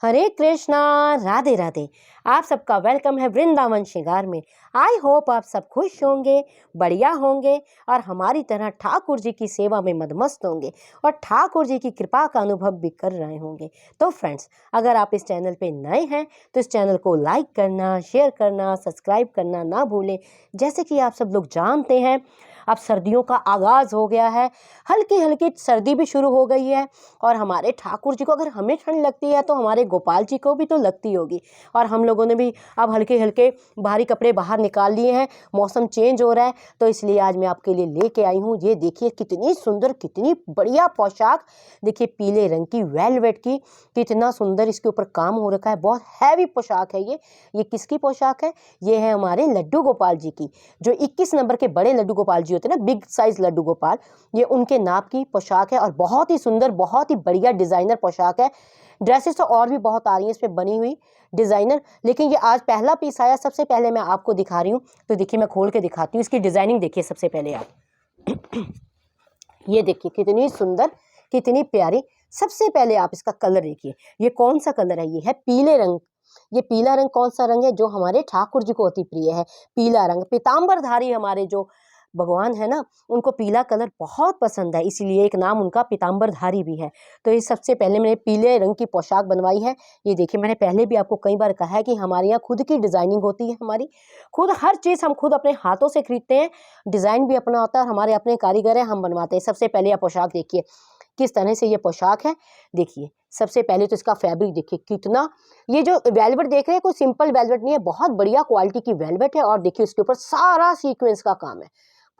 हरे कृष्णा, राधे राधे। आप सबका वेलकम है वृंदावन श्रृंगार में। आई होप आप सब खुश होंगे, बढ़िया होंगे और हमारी तरह ठाकुर जी की सेवा में मदमस्त होंगे और ठाकुर जी की कृपा का अनुभव भी कर रहे होंगे। तो फ्रेंड्स, अगर आप इस चैनल पे नए हैं तो इस चैनल को लाइक करना, शेयर करना, सब्सक्राइब करना ना भूलें। जैसे कि आप सब लोग जानते हैं, अब सर्दियों का आगाज़ हो गया है, हल्की हल्की सर्दी भी शुरू हो गई है और हमारे ठाकुर जी को अगर हमें ठंड लगती है तो हमारे गोपाल जी को भी तो लगती होगी। और हम लोगों ने भी अब हल्के हल्के भारी कपड़े बाहर निकाल लिए हैं, मौसम चेंज हो रहा है, तो इसलिए आज मैं आपके लिए लेके आई हूँ। ये देखिए कितनी सुंदर, कितनी बढ़िया पोशाक। देखिए पीले रंग की वेलवेट की, कितना सुंदर इसके ऊपर काम हो रखा है। बहुत हैवी पोशाक है ये किसकी पोशाक है? ये है हमारे लड्डू गोपाल जी की, जो 21 नंबर के बड़े लड्डू गोपाल जी होते हैं ना, बिग साइज लड्डू गोपाल, ये उनके नाप की पोशाक है और बहुत ही सुंदर, बहुत ही बढ़िया डिजाइनर पोशाक है। ड्रेसेस तो और भी बहुत आ रही हैं इस पे बनी हुई डिजाइनर, लेकिन ये आज पहला पीस आया। सबसे पहले मैं आपको दिखा रही हूँ, तो देखिए मैं खोल के दिखाती हूँ। इसकी डिजाइनिंग देखिए सबसे पहले आप ये देखिए कितनी सुंदर, कितनी प्यारी। सबसे पहले आप इसका कलर देखिए, ये कौन सा कलर है? ये है पीले रंग। ये पीला रंग कौन सा रंग है? जो हमारे ठाकुर जी को अति प्रिय है, पीला रंग। पीताम्बरधारी हमारे जो भगवान है ना, उनको पीला कलर बहुत पसंद है, इसीलिए एक नाम उनका पीताम्बरधारी भी है। तो ये सबसे पहले मैंने पीले रंग की पोशाक बनवाई है। ये देखिए, मैंने पहले भी आपको कई बार कहा है कि हमारे यहाँ खुद की डिजाइनिंग होती है, हमारी खुद हर चीज़ हम खुद अपने हाथों से खरीदते हैं। डिज़ाइन भी अपना होता है और हमारे अपने कारीगर हैं, हम बनवाते हैं। सबसे पहले आप पोशाक देखिए किस तरह से ये पोशाक है। देखिए सबसे पहले तो इसका फैब्रिक देखिए कितना, ये जो वेलवेट देख रहे हैं कोई सिंपल वेलवेट नहीं है, बहुत बढ़िया क्वालिटी की वेलवेट है। और देखिए इसके ऊपर सारा सीक्वेंस का काम है,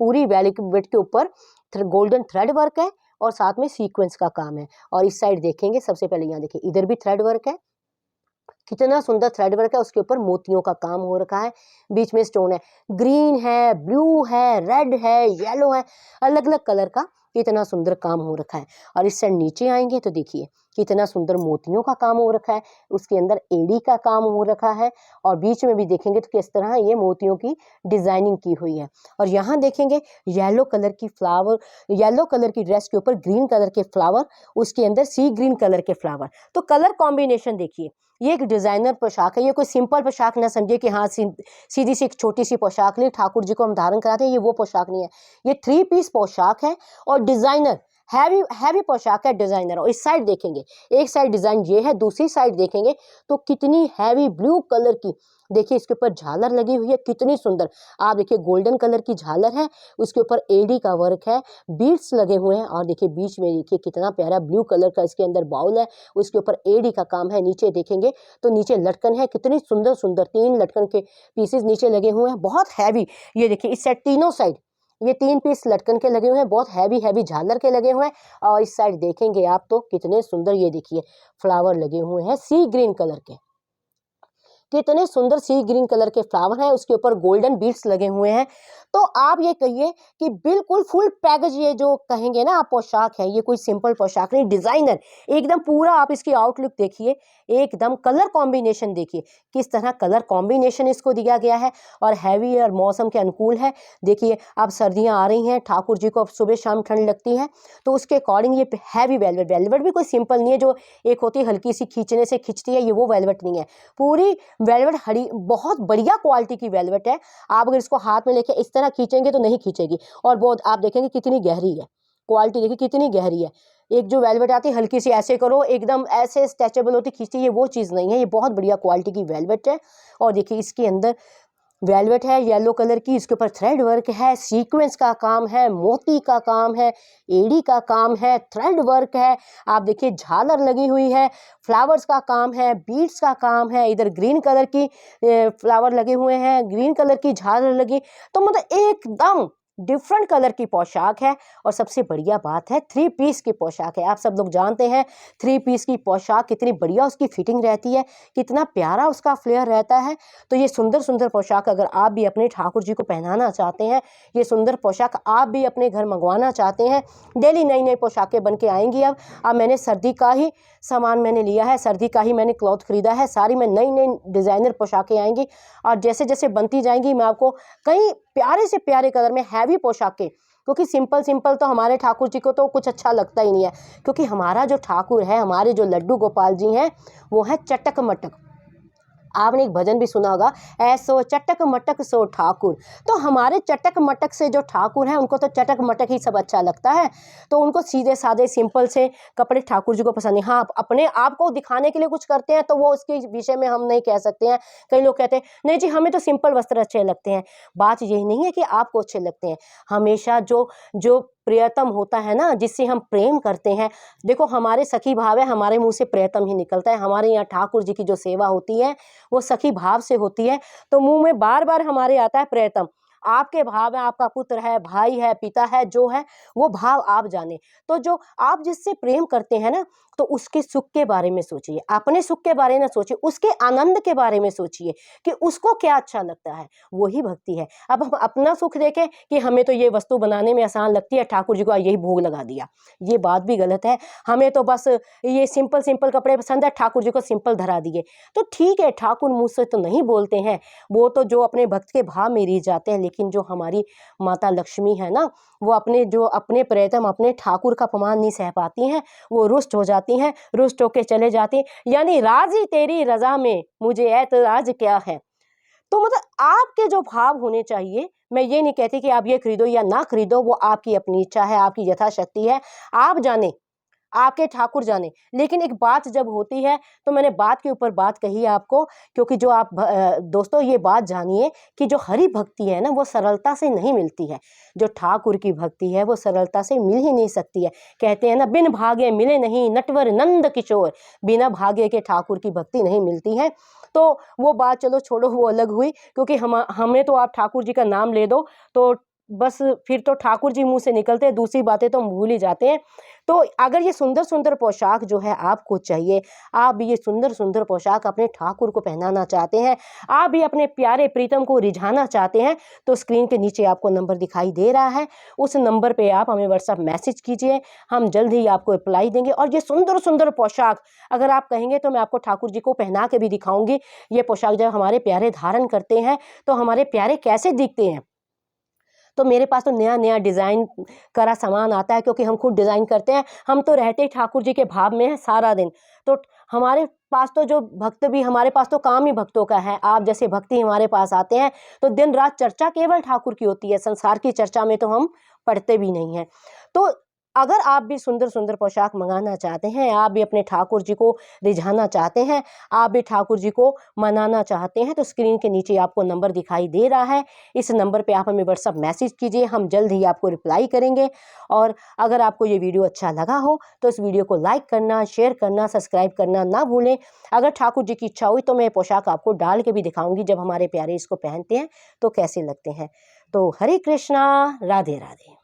पूरी वेलवेट के ऊपर गोल्डन थ्रेड वर्क है और साथ में सीक्वेंस का काम है। और इस साइड देखेंगे, सबसे पहले यहाँ देखिए, इधर भी थ्रेड वर्क है, कितना सुंदर थ्रेड वर्क है। उसके ऊपर मोतियों का काम हो रखा है, बीच में स्टोन है, ग्रीन है, ब्लू है, रेड है, येलो है, अलग अलग कलर का कितना सुंदर काम हो रखा है। और इस साइड नीचे आएंगे तो देखिए कितना सुंदर मोतियों का काम हो रखा है, उसके अंदर एड़ी का काम हो रखा है। और बीच में भी देखेंगे तो किस तरह ये मोतियों की डिजाइनिंग की हुई है। और यहाँ देखेंगे येलो कलर की फ्लावर, येलो कलर की ड्रेस के ऊपर ग्रीन कलर के फ्लावर, उसके अंदर सी ग्रीन कलर के फ्लावर। तो कलर कॉम्बिनेशन देखिए, ये एक डिजाइनर पोशाक है। ये कोई सिंपल पोशाक ना समझिए कि हाँ सीधी सी एक छोटी सी पोशाक ली, ठाकुर जी को हम धारण कराते हैं, ये वो पोशाक नहीं है। ये 3 पीस पोशाक है और डिजाइनर हैवी हैवी पोशाक है, डिजाइनर। और इस साइड देखेंगे, एक साइड डिजाइन ये है, दूसरी साइड देखेंगे तो कितनी हैवी ब्लू कलर की, देखिए इसके ऊपर झालर लगी हुई है, कितनी सुंदर। आप देखिए गोल्डन कलर की झालर है, उसके ऊपर एडी का वर्क है, बीड्स लगे हुए हैं। और देखिए बीच में देखिए कितना प्यारा ब्लू कलर का इसके अंदर बाउल है, उसके ऊपर एडी का काम है। नीचे देखेंगे तो नीचे लटकन है, कितनी सुंदर सुंदर 3 लटकन के पीसेस नीचे लगे हुए हैं, बहुत हैवी। ये देखिए इस साइड तीनों साइड ये 3 पीस लटकन के लगे हुए हैं, बहुत हैवी हैवी झालर के लगे हुए हैं। और इस साइड देखेंगे आप तो कितने सुंदर, ये देखिए फ्लावर लगे हुए हैं सी ग्रीन कलर के, कितने सुंदर सी ग्रीन कलर के फ्लावर हैं, उसके ऊपर गोल्डन बीड्स लगे हुए हैं। तो आप ये कहिए कि बिल्कुल फुल पैकेज, ये जो कहेंगे ना आप पोशाक है, ये कोई सिंपल पोशाक नहीं, डिजाइनर एकदम पूरा। आप इसकी आउटलुक देखिए, एकदम कलर कॉम्बिनेशन देखिए किस तरह कलर कॉम्बिनेशन इसको दिया गया है और हैवी और मौसम के अनुकूल है। देखिए अब सर्दियां आ रही हैं, ठाकुर जी को अब सुबह शाम ठंड लगती है, तो उसके अकॉर्डिंग ये हैवी वेलवेट, वेलवेट भी कोई सिंपल नहीं है, जो एक होती है हल्की सी खींचने से खींचती है, ये वो वेलवेट नहीं है। पूरी वेलवेट हरी, बहुत बढ़िया क्वालिटी की वेलवेट है। आप अगर इसको हाथ में लेके इस तरह खींचेंगे तो नहीं खींचेगी। और बहुत आप देखेंगे कितनी गहरी है, क्वालिटी देखिए कितनी गहरी है। एक जो वेलवेट आती है हल्की सी ऐसे करो एकदम ऐसे स्ट्रेचेबल होती खींचती, ये वो चीज़ नहीं है, ये बहुत बढ़िया क्वालिटी की वेलवेट है। और देखिए इसके अंदर वेलवेट है येलो कलर की, इसके ऊपर थ्रेड वर्क है, सीक्वेंस का काम है, मोती का काम है, एड़ी का काम है, थ्रेड वर्क है। आप देखिए झालर लगी हुई है, फ्लावर्स का काम है, बीड्स का काम है, इधर ग्रीन कलर की फ्लावर लगे हुए हैं, ग्रीन कलर की झालर लगी। तो मतलब एकदम डिफरेंट कलर की पोशाक है। और सबसे बढ़िया बात है 3 पीस की पोशाक है। आप सब लोग जानते हैं 3 पीस की पोशाक कितनी बढ़िया उसकी फिटिंग रहती है, कितना प्यारा उसका फ्लेयर रहता है। तो ये सुंदर सुंदर पोशाक अगर आप भी अपने ठाकुर जी को पहनाना चाहते हैं, ये सुंदर पोशाक आप भी अपने घर मंगवाना चाहते हैं, डेली नई नई पोशाकें बन के आएंगी। अब मैंने सर्दी का ही सामान मैंने लिया है, सर्दी का ही मैंने क्लॉथ खरीदा है, सारी में नई नई डिज़ाइनर पोशाकें आएंगी। और जैसे जैसे बनती जाएंगी मैं आपको कई प्यारे से प्यारे कलर में हैवी पोशाकें क्योंकि सिंपल सिंपल तो हमारे ठाकुर जी को तो कुछ अच्छा लगता ही नहीं है, क्योंकि हमारा जो ठाकुर है, हमारे जो लड्डू गोपाल जी हैं, वो है चटक मटक। आपने एक भजन भी सुना होगा, ऐसो चटक मटक सो ठाकुर। तो हमारे चटक मटक से जो ठाकुर हैं, उनको तो चटक मटक ही सब अच्छा लगता है, तो उनको सीधे साधे सिंपल से कपड़े ठाकुर जी को पसंद नहीं। हाँ, अपने आप को दिखाने के लिए कुछ करते हैं तो वो उसके विषय में हम नहीं कह सकते हैं। कई लोग कहते हैं नहीं जी हमें तो सिंपल वस्त्र अच्छे लगते हैं। बात यही नहीं है कि आपको अच्छे लगते हैं, हमेशा जो जो प्रियतम होता है ना, जिससे हम प्रेम करते हैं, देखो हमारे सखी भाव है, हमारे मुंह से प्रियतम ही निकलता है। हमारे यहाँ ठाकुर जी की जो सेवा होती है वो सखी भाव से होती है, तो मुंह में बार बार हमारे आता है प्रियतम। आपके भाव है, आपका पुत्र है, भाई है, पिता है, जो है वो भाव आप जाने। तो जो आप जिससे प्रेम करते हैं ना, तो उसके सुख के बारे में सोचिए, अपने सुख के बारे में सोचिए, उसके आनंद के बारे में सोचिए कि उसको क्या अच्छा लगता है, वही भक्ति है। अब हम अपना सुख देखें कि हमें तो ये वस्तु बनाने में आसान लगती है, ठाकुर जी को यही भोग लगा दिया, ये बात भी गलत है। हमें तो बस ये सिंपल सिंपल कपड़े पसंद है, ठाकुर जी को सिंपल धरा दिए, तो ठीक है, ठाकुर मुँह से तो नहीं बोलते हैं, वो तो जो अपने भक्त के भाव में रीझ जाते हैं। लेकिन जो हमारी माता लक्ष्मी है ना, वो अपने प्रियतम अपने ठाकुर का अपमान नहीं सह पाती हैं, वो रुष्ट हो जाती हैं, रुष्ट होके चले जाती हैं, यानी राजी तेरी रजा में मुझे ऐतराज क्या है। तो मतलब आपके जो भाव होने चाहिए, मैं ये नहीं कहती कि आप ये खरीदो या ना खरीदो, वो आपकी अपनी इच्छा है, आपकी यथाशक्ति है, आप जाने, आपके ठाकुर जाने। लेकिन एक बात जब होती है, तो मैंने बात के ऊपर बात कही है आपको, क्योंकि जो आप दोस्तों ये बात जानिए कि जो हरि भक्ति है ना, वो सरलता से नहीं मिलती है। जो ठाकुर की भक्ति है वो सरलता से मिल ही नहीं सकती है। कहते हैं ना, बिन भागे मिले नहीं नटवर नंद किशोर, बिना भागे के ठाकुर की भक्ति नहीं मिलती है। तो वो बात चलो छोड़ो, वो अलग हुई, क्योंकि हमें तो आप ठाकुर जी का नाम ले दो तो बस फिर तो ठाकुर जी मुंह से निकलते हैं, दूसरी बातें तो हम भूल ही जाते हैं। तो अगर ये सुंदर सुंदर पोशाक जो है आपको चाहिए, आप भी ये सुंदर सुंदर पोशाक अपने ठाकुर को पहनाना चाहते हैं, आप भी अपने प्यारे प्रीतम को रिझाना चाहते हैं, तो स्क्रीन के नीचे आपको नंबर दिखाई दे रहा है, उस नंबर पे आप हमें व्हाट्सएप मैसेज कीजिए, हम जल्द ही आपको रिप्लाई देंगे। और ये सुंदर सुंदर पोशाक अगर आप कहेंगे तो मैं आपको ठाकुर जी को पहना के भी दिखाऊंगी। ये पोशाक जब हमारे प्यारे धारण करते हैं तो हमारे प्यारे कैसे दिखते हैं। तो मेरे पास तो नया नया डिज़ाइन करा सामान आता है, क्योंकि हम खुद डिज़ाइन करते हैं। हम तो रहते ही ठाकुर जी के भाव में हैं सारा दिन, तो हमारे पास तो जो भक्त भी, हमारे पास तो काम ही भक्तों का है। आप जैसे भक्ति हमारे पास आते हैं तो दिन रात चर्चा केवल ठाकुर की होती है, संसार की चर्चा में तो हम पढ़ते भी नहीं हैं। तो अगर आप भी सुंदर सुंदर पोशाक मंगाना चाहते हैं, आप भी अपने ठाकुर जी को रिझाना चाहते हैं, आप भी ठाकुर जी को मनाना चाहते हैं, तो स्क्रीन के नीचे आपको नंबर दिखाई दे रहा है, इस नंबर पे आप हमें व्हाट्सएप मैसेज कीजिए, हम जल्द ही आपको रिप्लाई करेंगे। और अगर आपको ये वीडियो अच्छा लगा हो तो इस वीडियो को लाइक करना, शेयर करना, सब्सक्राइब करना ना भूलें। अगर ठाकुर जी की इच्छा हुई तो मैं पोशाक आपको डाल के भी दिखाऊंगी, जब हमारे प्यारे इसको पहनते हैं तो कैसे लगते हैं। तो हरे कृष्णा, राधे राधे।